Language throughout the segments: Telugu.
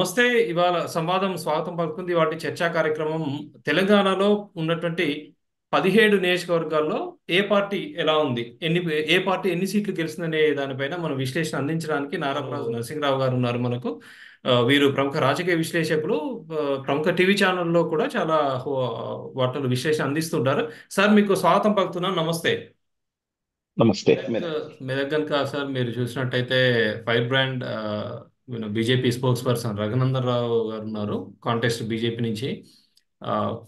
నమస్తే. ఇవాళ సంవాదం స్వాగతం పలుకుంది. వాటి చర్చా కార్యక్రమం తెలంగాణలో ఉన్నటువంటి 17 నియోజకవర్గాల్లో ఏ పార్టీ ఎలా ఉంది, ఏ పార్టీ ఎన్ని సీట్లు గెలుస్తుందనే దానిపైన మనం విశ్లేషణ అందించడానికి నారాయణరాజు నరసింహరావు గారు ఉన్నారు మనకు. వీరు ప్రముఖ రాజకీయ విశ్లేషకులు. ప్రముఖ టీవీ ఛానల్లో కూడా చాలా వాటిలో విశ్లేషణ అందిస్తుంటారు. సార్, మీకు స్వాగతం పలుకుతున్నాను. నమస్తే. నమస్తే. మెదక్ గనుక సార్ మీరు చూసినట్టయితే fire brand BJP spokesperson Raghunandan Rao garu ఉన్నారు, కాంటెస్ట్ బీజేపీ నుంచి.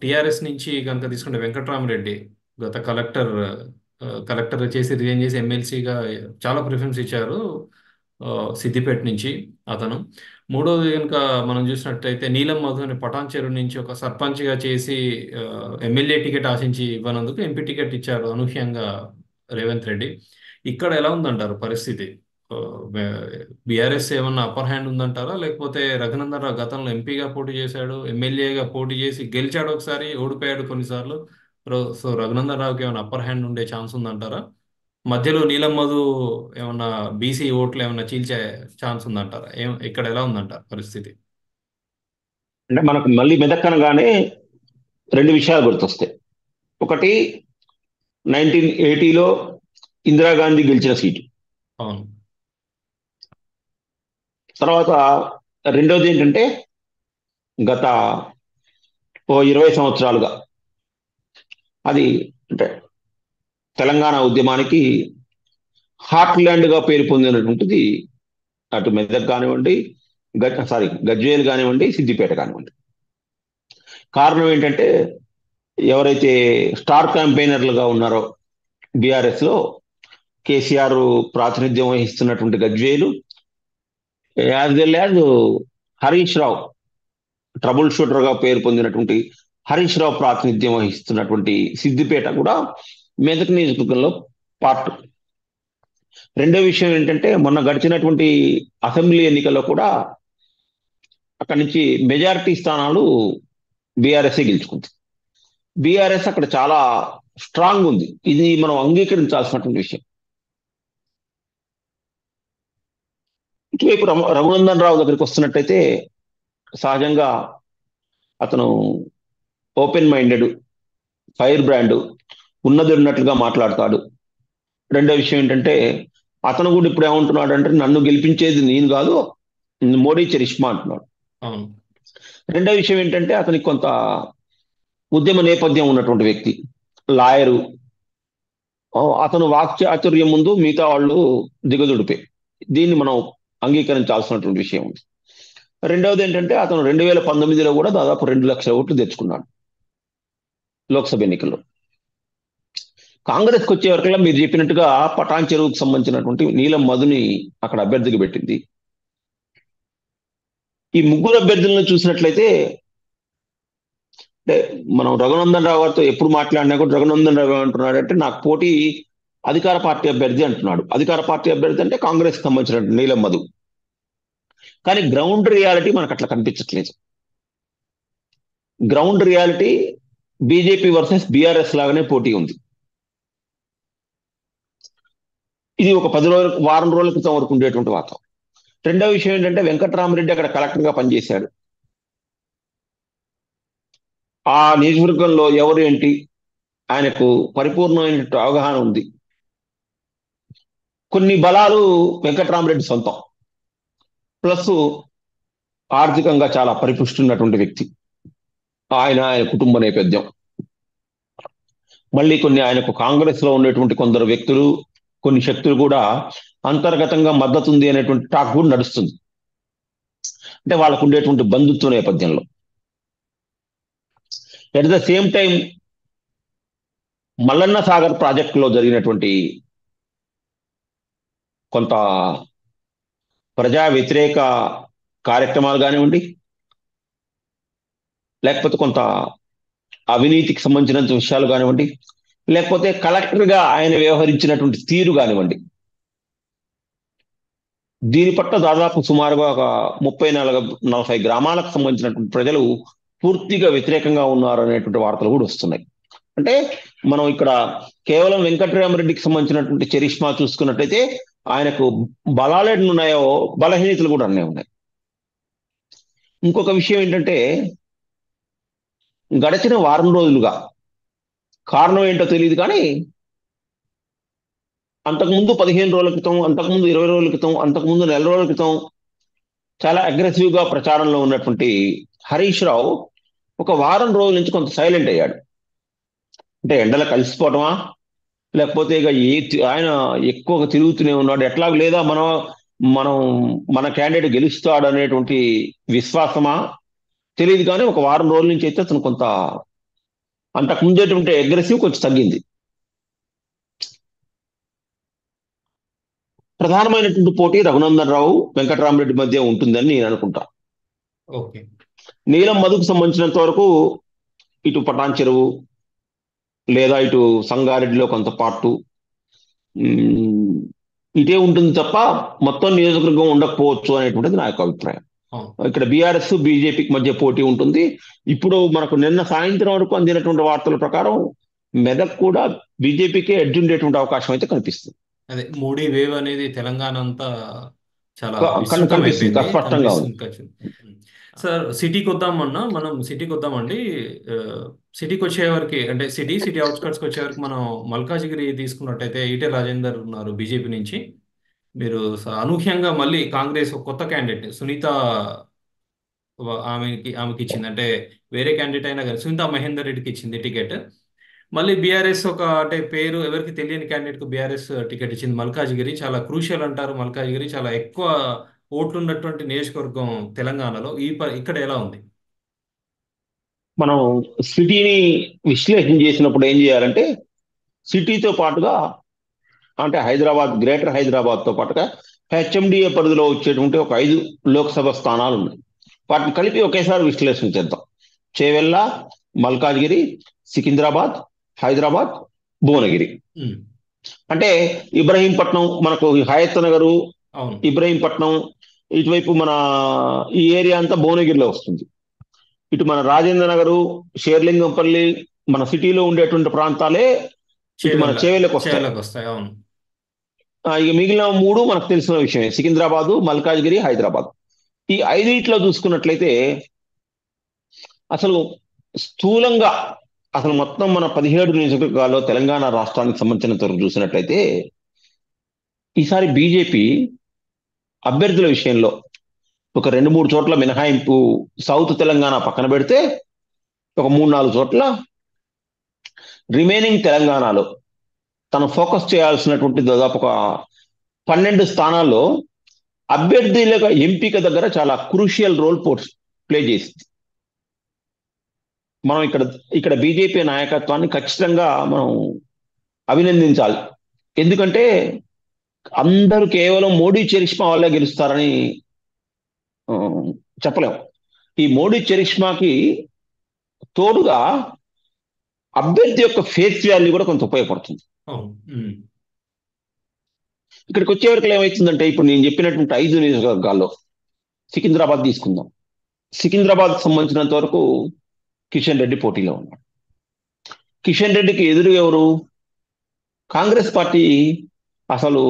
టిఆర్ఎస్ నుంచి కనుక తీసుకుంటే వెంకట్రామరెడ్డి గత కలెక్టర్ చేసి రిజైన్ చేసి ఎమ్మెల్సీగా చాలా ప్రిఫరెన్స్ ఇచ్చారు, సిద్దిపేట నుంచి అతను. మూడోది కనుక మనం చూసినట్టయితే నీలం మధు అని పటాన్ చెరువు నుంచి ఒక సర్పంచ్గా చేసి ఎమ్మెల్యే టికెట్ ఆశించి ఇవ్వనందుకు ఎంపీ టికెట్ ఇచ్చారు అనూహ్యంగా రేవంత్ రెడ్డి. ఇక్కడ ఎలా ఉందంటారు పరిస్థితి? బీఆర్ఎస్ ఏమన్నా అప్పర్ హ్యాండ్ ఉందంటారా, లేకపోతే రఘునందన్ రావు గతంలో ఎంపీగా పోటీ చేశాడు, ఎమ్మెల్యేగా పోటీ చేసి గెలిచాడు, ఒకసారి ఓడిపోయాడు కొన్నిసార్లు. సో రఘునందన్ రావుకి ఏమైనా అప్పర్ హ్యాండ్ ఉండే ఛాన్స్ ఉందంటారా? మధ్యలో నీలం మధు ఏమన్నా బీసీ ఓట్లు ఏమన్నా చీల్చే ఛాన్స్ ఉందంటారా? ఇక్కడ ఎలా ఉందంటారు పరిస్థితి? అంటే మనకు మళ్ళీ మెదక్కనగానే రెండు విషయాలు గుర్తొస్తాయి. ఒకటి 1980లో ఇందిరాగాంధీ గెలిచిన సీటు. అవును. తర్వాత రెండోది ఏంటంటే గత 20 సంవత్సరాలుగా అది అంటే తెలంగాణ ఉద్యమానికి హార్ట్ ల్యాండ్ గా పేరు పొందినటువంటిది అటు మెదక్ కానివ్వండి, గజ్వేల్ కానివ్వండి, సిద్దిపేట కానివ్వండి. కారణం ఏంటంటే ఎవరైతే స్టార్ క్యాంపెయినర్లుగా ఉన్నారో బీఆర్ఎస్ లో కేసీఆర్ ప్రాతినిధ్యం వహిస్తున్నటువంటి Gajwel, as well as Harish Rao troubleshooter గా పేరు పొందినటువంటి హరీష్ రావు ప్రాతినిధ్యం వహిస్తున్నటువంటి సిద్దిపేట కూడా మెదక్ నియోజకవర్గంలో పార్ట్. రెండో విషయం ఏంటంటే మొన్న గడిచినటువంటి అసెంబ్లీ ఎన్నికల్లో కూడా అక్కడి నుంచి మెజారిటీ స్థానాలు బీఆర్ఎస్ గెలుచుకుంది. బీఆర్ఎస్ అక్కడ చాలా స్ట్రాంగ్ ఉంది. ఇది మనం అంగీకరించాల్సినటువంటి విషయం. ఇటువైపు రఘునందన్ రావు దగ్గరికి వస్తున్నట్టయితే సహజంగా అతను ఓపెన్ మైండెడ్, ఫైర్ బ్రాండ్, ఉన్నది ఉన్నట్లుగా మాట్లాడతాడు. రెండో విషయం ఏంటంటే అతను కూడా ఇప్పుడు ఏమంటున్నాడు అంటే నన్ను గెలిపించేది నేను కాదు, మోడీ చరిష్మా అంటున్నాడు. రెండో విషయం ఏంటంటే అతనికి కొంత ఉద్యమ నేపథ్యం ఉన్నటువంటి వ్యక్తి, లాయరు. అతను వాక్చాతుర్యం ముందు మిగతా వాళ్ళు దిగదుడిపే. దీన్ని మనం అంగీకరించాల్సినటువంటి విషయం ఉంది. రెండవది ఏంటంటే అతను 2019లో కూడా దాదాపు 2 లక్షల ఓట్లు తెచ్చుకున్నాడు లోక్సభ ఎన్నికల్లో. కాంగ్రెస్కి వచ్చే వరకల్లా మీరు చెప్పినట్టుగా పటాన్ చెరువుకు సంబంధించినటువంటి నీలం మధుని అక్కడ అభ్యర్థికి పెట్టింది. ఈ ముగ్గురు అభ్యర్థులను చూసినట్లయితే అంటే మనం రఘునందన్ రావు గారితో ఎప్పుడు మాట్లాడినా కూడా రఘునందన్ రావు ఏమంటున్నాడంటే నాకు పోటీ అధికార పార్టీ అభ్యర్థి అంటున్నాడు. అధికార పార్టీ అభ్యర్థి అంటే కాంగ్రెస్కి సంబంధించిన నీలం మధు. కానీ గ్రౌండ్ రియాలిటీ మనకు అట్లా కనిపించట్లేదు. Ground reality BJP versus BRS లాగానే పోటీ ఉంది. ఇది ఒక 10 రోజులు, వారం రోజుల క్రితం వరకు ఉండేటువంటి వాతావరణం. రెండో విషయం ఏంటంటే వెంకట్రామరెడ్డి అక్కడ కలెక్టర్గా పనిచేశాడు. ఆ నియోజకవర్గంలో ఎవరు ఏంటి ఆయనకు పరిపూర్ణమైన అవగాహన ఉంది. కొన్ని బలాలు వెంకట్రామరెడ్డి సొంతం, ప్లస్ ఆర్థికంగా చాలా పరిపుష్టి ఉన్నటువంటి వ్యక్తి. ఆయన కుటుంబ నేపథ్యం, మళ్ళీ కొన్ని ఆయనకు కాంగ్రెస్ లో ఉండేటువంటి కొందరు వ్యక్తులు, కొన్ని శక్తులు కూడా అంతర్గతంగా మద్దతు ఉంది అనేటువంటి టాక్ కూడా నడుస్తుంది. అంటే వాళ్ళకు ఉండేటువంటి బంధుత్వ నేపథ్యంలో. At the same time Mallanna Sagar ప్రాజెక్టులో జరిగినటువంటి కొంత ప్రజా వ్యతిరేక కార్యక్రమాలు కానివ్వండి, లేకపోతే కొంత అవినీతికి సంబంధించిన విషయాలు కానివ్వండి, లేకపోతే కలెక్టర్గా ఆయన వ్యవహరించినటువంటి తీరు కానివ్వండి, దీని పట్ల దాదాపు సుమారుగా ఒక 30-40 గ్రామాలకు సంబంధించినటువంటి ప్రజలు పూర్తిగా వ్యతిరేకంగా ఉన్నారు అనేటువంటి వార్తలు కూడా వస్తున్నాయి. అంటే మనం ఇక్కడ కేవలం వెంకటరామరెడ్డికి సంబంధించినటువంటి చరిష్మా చూసుకున్నట్లయితే ఆయనకు బలాలు ఎన్ని ఉన్నాయో బలహీనతలు కూడా అన్నీ ఉన్నాయి. ఇంకొక విషయం ఏంటంటే గడిచిన వారం రోజులుగా కారణం ఏంటో తెలియదు కానీ అంతకుముందు 15 రోజుల క్రితం, అంతకుముందు 20 రోజుల క్రితం, అంతకుముందు నెల రోజుల క్రితం చాలా అగ్రెసివ్ గా ప్రచారంలో ఉన్నటువంటి హరీష్ రావు ఒక వారం రోజుల నుంచి కొంత సైలెంట్ అయ్యాడు. అంటే ఎండలో కలిసిపోవటమా, లేకపోతే ఇక ఆయన ఎక్కువగా తిరుగుతూనే ఉన్నాడు ఎట్లా, లేదా మనం మన క్యాండిడేట్ గెలుస్తాడు అనేటువంటి విశ్వాసమా తెలియదు కానీ ఒక వారం రోజుల నుంచి అయితే అతను కొంత అంతకు ముందేటువంటి అగ్రెసివ్ కొంచెం తగ్గింది. ప్రధానమైనటువంటి పోటీ రఘునందన్ రావు వెంకటరామరెడ్డి మధ్య ఉంటుందని నేను అనుకుంటా. ఓకే. నీలం మధుకు సంబంధించినంత వరకు ఇటు పటాన్ చెరువు లేదా ఇటు సంగారెడ్డిలో కొంత పార్టు ఉమ్, ఇటే ఉంటుంది తప్ప మొత్తం నియోజకవర్గం ఉండకపోవచ్చు అనేటువంటిది నా యొక్క అభిప్రాయం. అవును. ఇక్కడ బీఆర్ఎస్ బీజేపీకి మధ్య పోటీ ఉంటుంది. ఇప్పుడు మనకు నిన్న సాయంత్రం వరకు అందినటువంటి వార్తల ప్రకారం మెదక్ కూడా బీజేపీకి ఎడ్జ్ ఉండేటువంటి అవకాశం అయితే కనిపిస్తుంది. అదే మోడీ వేవ్ అనేది తెలంగాణ అంతా చాలా విస్తృతం కనిపిస్తుంది, అయిపోయింది, స్పష్టంగా ఉంది. కనిపిస్తుంది ఖచ్చితంగా. సార్ సిటీకి వద్దామన్నా మనం సిటీకి వద్దామండి. ఆ, సిటీకి వచ్చేవరకు అంటే సిటీ అవుట్స్కట్స్కి వచ్చేవరకు మనం మల్కాజిగిరి తీసుకున్నట్టయితే ఈటెల రాజేందర్ ఉన్నారు బీజేపీ నుంచి. మీరు అనూహ్యంగా మళ్ళీ కాంగ్రెస్ ఒక కొత్త క్యాండిడేట్ సునీత ఆమెకి ఇచ్చింది. అంటే వేరే క్యాండిడేట్ అయినా కానీ సునీత మహేందర్ రెడ్డికి ఇచ్చింది టికెట్. మళ్ళీ బీఆర్ఎస్ ఒక అంటే పేరు ఎవరికి తెలియని క్యాండిడేట్ కు బీఆర్ఎస్ టికెట్ ఇచ్చింది. మల్కాజిగిరి చాలా క్రూషియల్ అంటారు. మల్కాజిగిరి చాలా ఎక్కువ ఓట్లు ఉన్నటువంటి నియోజకవర్గం తెలంగాణలో. ఇక్కడ ఎలా ఉంది? మనం సిటీని విశ్లేషణ చేసినప్పుడు ఏం చేయాలంటే సిటీతో పాటుగా అంటే హైదరాబాద్, గ్రేటర్ హైదరాబాద్ తో పాటుగా హెచ్ఎండిఏ పరిధిలో వచ్చేటువంటి ఒక 5 లోక్సభ స్థానాలు ఉన్నాయి. వాటిని కలిపి ఒకేసారి విశ్లేషణ చేద్దాం. చేవెళ్ళ, మల్కాజ్గిరి, సికింద్రాబాద్, హైదరాబాద్, భువనగిరి. ఉమ్, అంటే ఇబ్రహీంపట్నం, మనకు హయత్ నగరు, అవును. ఇబ్రహీంపట్నం, ఇటువైపు మన ఈ ఏరియా అంతా భువనగిరిలో వస్తుంది. ఇటు మన రాజేంద్ర నగరు, షేర్లింగంపల్లి, మన సిటీలో ఉండేటువంటి ప్రాంతాలే ఇటు మన చేవెళ్ళకి వస్తాయి. చేవెళ్ళకి వస్తాయి, అవును. ఇక మిగిలిన 3 మనకు తెలిసిన విషయమే, సికింద్రాబాదు, మల్కాజ్గిరి, హైదరాబాద్. ఈ 5 చూసుకున్నట్లయితే అసలు స్థూలంగా అసలు మొత్తం మన 17 నియోజకవర్గాల్లో తెలంగాణ రాష్ట్రానికి సంబంధించినంత వరకు చూసినట్లయితే ఈసారి బీజేపీ అభ్యర్థుల విషయంలో ఒక 2-3 చోట్ల మినహాయింపు, సౌత్ తెలంగాణ పక్కన పెడితే ఒక 3-4 చోట్ల రిమైనింగ్ తెలంగాణలో తను ఫోకస్ చేయాల్సినటువంటి దాదాపు ఒక 12 స్థానాల్లో అభ్యర్థుల ఎంపిక దగ్గర చాలా క్రూషియల్ రోల్ ప్లే చేసింది. మనం ఇక్కడ బీజేపీ నాయకత్వాన్ని ఖచ్చితంగా మనం అభినందించాలి. ఎందుకంటే అందరూ కేవలం మోడీ చరిష్మా వల్లే గెలుస్తారని చెప్పలేం. ఈ మోడీ చరిష్మాకి తోడుగా అభ్యర్థి యొక్క ఫేస్ వాల్యూ కూడా కొంత ఉపయోగపడుతుంది. ఇక్కడికి వచ్చేవరకు ఏమవుతుందంటే ఇప్పుడు నేను చెప్పినటువంటి 5 నియోజకవర్గాల్లో సికింద్రాబాద్ తీసుకుందాం. సికింద్రాబాద్ సంబంధించినంత వరకు కిషన్ రెడ్డి పోటీలో ఉన్నాడు. కిషన్ రెడ్డికి ఎదురు ఎవరు? కాంగ్రెస్ పార్టీ అసలు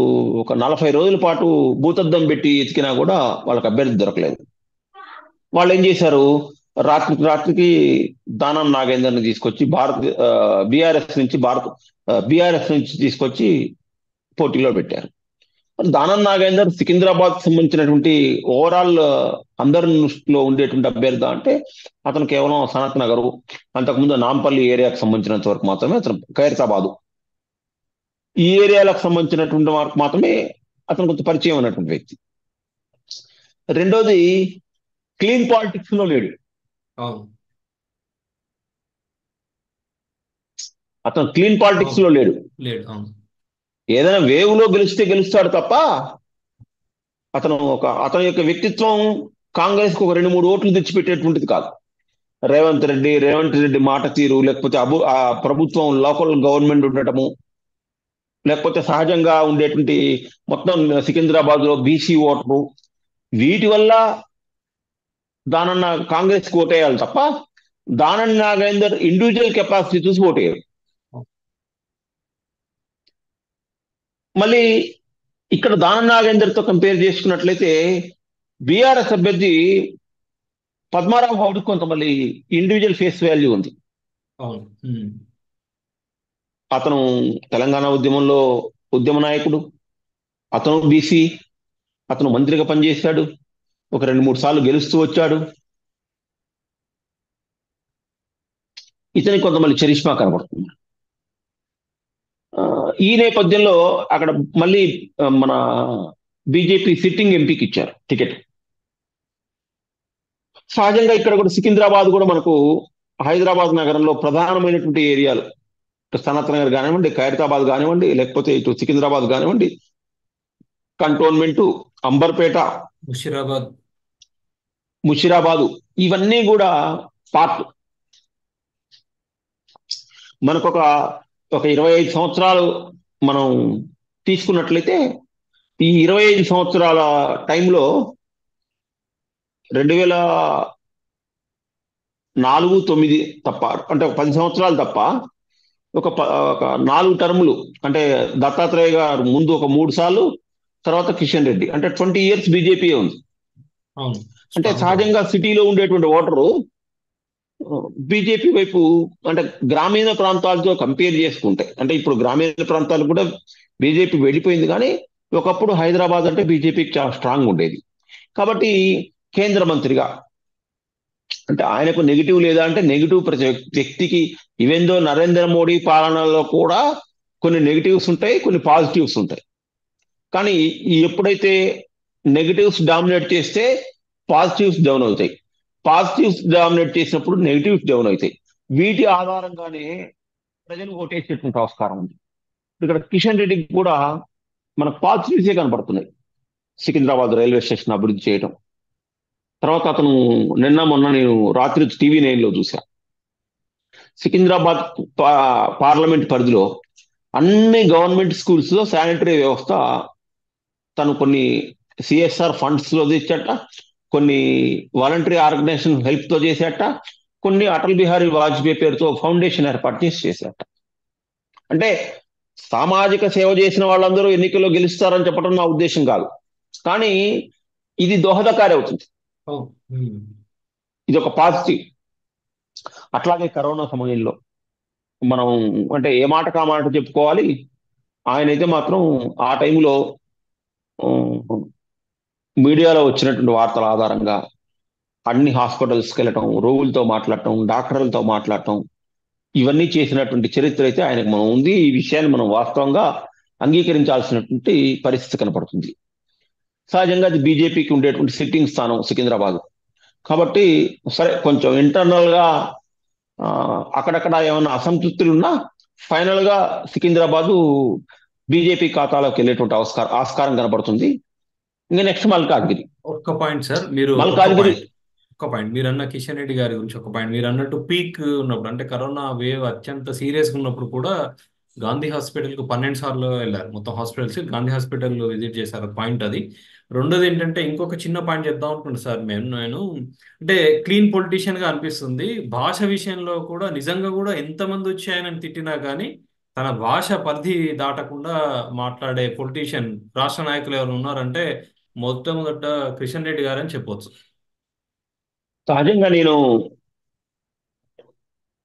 ఒక 40 రోజుల పాటు భూతద్దం పెట్టి ఎతికినా కూడా వాళ్ళకి అభ్యర్థి దొరకలేదు. వాళ్ళు ఏం చేశారు, రాత్రికి దానం నాగేందర్ని తీసుకొచ్చి బీఆర్ఎస్ నుంచి తీసుకొచ్చి పోటీలో పెట్టారు. దానం నాగేందర్ సికింద్రాబాద్ సంబంధించినటువంటి ఓవరాల్ అందరిలో ఉండేటువంటి అభ్యర్థి అంటే అతను కేవలం సనత్ నగరు, అంతకుముందు నాంపల్లి ఏరియాకు సంబంధించినంత వరకు మాత్రమే అతను, ఖైరతాబాదు ఈ ఏరియాలకు సంబంధించినటువంటి వరకు మాత్రమే అతను కొంత పరిచయం ఉన్నటువంటి వ్యక్తి. రెండోది క్లీన్ పాలిటిక్స్ లో లేడు. అతను క్లీన్ పాలిటిక్స్ లో లేడు. ఏదైనా వేవ్ లో గెలుస్తాడు తప్ప అతని యొక్క వ్యక్తిత్వం కాంగ్రెస్ కు ఒక 2-3 ఓట్లు తెచ్చిపెట్టేటువంటిది కాదు. రేవంత్ రెడ్డి మాట తీరు, లేకపోతే ఆ ప్రభుత్వం లోకల్ గవర్నమెంట్ ఉండటము, లేకపోతే సహజంగా ఉండేటువంటి మొత్తం సికింద్రాబాద్ లో బీసీ ఓటరు, వీటి వల్ల దానన్న కాంగ్రెస్ కి ఓటేయాలి తప్ప దానం నాగేందర్ ఇండివిజువల్ కెపాసిటీ చూసి ఓటేయాలి. మళ్ళీ ఇక్కడ దానం నాగేందర్ తో కంపేర్ చేసుకున్నట్లయితే బీఆర్ఎస్ అభ్యర్థి పద్మారావు గౌడ్కి కొంత మళ్ళీ ఇండివిజువల్ ఫేస్ వాల్యూ ఉంది. అవును. అతను తెలంగాణ ఉద్యమంలో ఉద్యమ నాయకుడు, అతను బీసీ, అతను మంత్రిగా పనిచేశాడు, ఒక 2-3 సార్లు గెలుస్తూ వచ్చాడు. ఇతనికి కొంతమంది చరిష్మా కనబడుతుంది. ఈ నేపథ్యంలో అక్కడ మళ్ళీ మన బీజేపీ సిట్టింగ్ ఎంపీకి ఇచ్చారు టికెట్. సహజంగా ఇక్కడ కూడా సికింద్రాబాద్ కూడా మనకు హైదరాబాద్ నగరంలో ప్రధానమైనటువంటి ఏరియాలు, సనత్ నగర్ కానివ్వండి, ఖైరతాబాద్ కానివ్వండి, లేకపోతే ఇటు సికింద్రాబాద్ కానివ్వండి, కంటోన్మెంటు, అంబర్పేట, ముషిరాబాద్. ముషిరాబాదు, ఇవన్నీ కూడా పార్ట్. మనకు ఒక 25 సంవత్సరాలు మనం తీసుకున్నట్లయితే, ఈ 25 సంవత్సరాల టైంలో 2004-09 తప్ప, అంటే ఒక 10 సంవత్సరాలు తప్ప, ఒక 4 టర్ములు, అంటే దత్తాత్రేయ గారు ముందు ఒక 3 సార్లు, తర్వాత కిషన్ రెడ్డి, అంటే 20 ఇయర్స్ బీజేపీ ఉంది. అవును. అంటే స్ట్రాంగ్. సహజంగా సిటీలో ఉండేటువంటి ఓటరు బీజేపీ వైపు, అంటే గ్రామీణ ప్రాంతాలతో కంపేర్ చేసుకుంటే, అంటే ఇప్పుడు గ్రామీణ ప్రాంతాలు కూడా బీజేపీ వెళ్ళిపోయింది, కానీ ఒకప్పుడు హైదరాబాద్ అంటే బీజేపీకి చాలా స్ట్రాంగ్ ఉండేది. కాబట్టి కేంద్ర మంత్రిగా, అంటే ఆయనకు నెగిటివ్ లేదా అంటే నెగిటివ్ ప్రతి వ్యక్తికి, ఈవెందో నరేంద్ర మోడీ పాలనలో కూడా కొన్ని నెగిటివ్స్ ఉంటాయి, కొన్ని పాజిటివ్స్ ఉంటాయి. కానీ ఎప్పుడైతే నెగిటివ్స్ డామినేట్ చేస్తే పాజిటివ్స్ డౌన్ అవుతాయి, పాజిటివ్స్ డామినేట్ చేసినప్పుడు నెగిటివ్స్ డౌన్ అవుతాయి. వీటి ఆధారంగానే ప్రజలు ఓటేసేటువంటి ఆస్కారం ఉంది. ఇక్కడ కిషన్ రెడ్డికి కూడా మనకు పాజిటివ్సే కనబడుతున్నాయి. సికింద్రాబాద్ రైల్వే స్టేషన్ అభివృద్ధి చేయడం, తర్వాత అతను మొన్న నేను రాత్రి TV9లో చూసా, సికింద్రాబాద్ పార్లమెంట్ పరిధిలో అన్ని గవర్నమెంట్ స్కూల్స్ లో శానిటరీ వ్యవస్థ తను కొన్ని CSR ఫండ్స్ లో తెచ్చట, కొన్ని వాలంటరీ ఆర్గనైజేషన్ హెల్ప్ తో చేసేట, కొన్ని అటల్ బిహారీ వాజ్పేయి పేరుతో ఫౌండేషన్ ఏర్పాటు చేసేట. అంటే సామాజిక సేవ చేసిన వాళ్ళందరూ ఎన్నికల్లో గెలుస్తారని చెప్పడం నా ఉద్దేశం కాదు, కానీ ఇది దోహదకారి అవుతుంది, ఇది ఒక పాజిటివ్. అట్లాగే కరోనా సమయంలో మనం, అంటే ఏ మాట కా మాట చెప్పుకోవాలి, ఆయనైతే మాత్రం ఆ టైంలో మీడియాలో వచ్చినటువంటి వార్తల ఆధారంగా అన్ని హాస్పిటల్స్కి వెళ్ళటం, రోగులతో మాట్లాడటం, డాక్టర్లతో మాట్లాడటం, ఇవన్నీ చేసినటువంటి చరిత్ర అయితే ఆయనకు మనం ఉంది. ఈ విషయాన్ని మనం వాస్తవంగా అంగీకరించాల్సినటువంటి పరిస్థితి కనపడుతుంది. సహజంగా అది బీజేపీకి ఉండేటువంటి సిట్టింగ్ స్థానం సికింద్రాబాద్ కాబట్టి, సరే కొంచెం ఇంటర్నల్ గా అక్కడక్కడ ఏమైనా అసంతృప్తులు ఉన్నా ఫైనల్ గా సికింద్రాబాదు బీజేపీ ఖాతాలోకి వెళ్ళేటువంటి ఆస్కారం కనబడుతుంది. ఇంకా నెక్స్ట్ మల్కాజ్గిరి. ఒక్క పాయింట్ సార్, మీరు మల్కాజ్గిరి ఒక్క పాయింట్ మీరు అన్న కిషన్ రెడ్డి గారి గురించి ఒక పాయింట్, మీరు అన్నట్టు పీక్ ఉన్నప్పుడు, అంటే కరోనా వేవ్ అత్యంత సీరియస్గా ఉన్నప్పుడు కూడా గాంధీ హాస్పిటల్కు 12 సార్లు వెళ్ళారు. మొత్తం హాస్పిటల్స్ గాంధీ హాస్పిటల్ విజిట్ చేశారు. పాయింట్ అది. రెండోది ఏంటంటే, ఇంకొక చిన్న పాయింట్ చెప్దాం అనుకుంటున్నాను సార్. నేను అంటే క్లీన్ పొలిటీషియన్ గా అనిపిస్తుంది. భాష విషయంలో కూడా నిజంగా కూడా ఎంతమంది వచ్చి ఆయనను తిట్టినా కానీ తన భాష పరిధి దాటకుండా మాట్లాడే పొలిటీషియన్ రాష్ట్ర నాయకులు ఎవరు ఉన్నారంటే మొట్టమొదట కిషన్ రెడ్డి గారని చెప్పొచ్చు. సహజంగా నేను